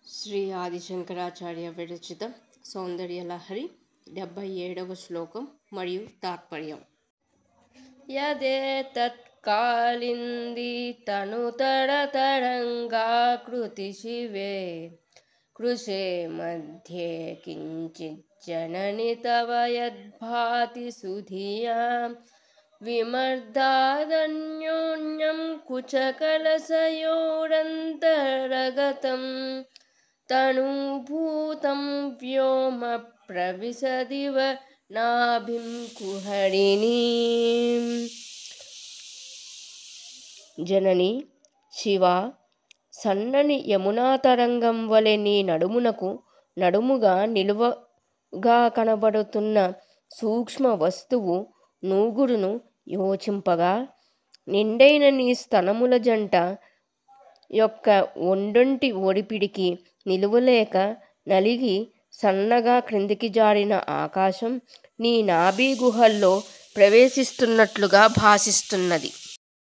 శ్రీ ఆదిశంకరాచార్య విరచిత సౌందర్యలహరి 77వ శ్లోకం మరియు తాత్పర్యం. యదేతత్కాళిందీ తనుతడతరంగాకృతి శివే కృశే మధ్యే కించిజ్జనని తవ యద్భాతి సుధియా విమర్దాదన్యోన్యం కుచకలశయోరంతరగతం తనూభూతం వ్యోమ ప్రవిశదివ నాభిం కుహరిణీం. జనని శివ, సన్నని యమునా తరంగం వలె నీ నడుమునకు నడుముగా నిలువగా కనబడుతున్న సూక్ష్మ వస్తువు నూగుడును యోచింపగా, నిండైన నీ స్తనముల జంట యొక్క ఒండొంటి ఒడిపిడికి నిలువలేక నలిగి సన్నగా క్రిందికి జారిన ఆకాశం నీ నాభి గుహల్లో ప్రవేశిస్తున్నట్లుగా భాసిస్తున్నది.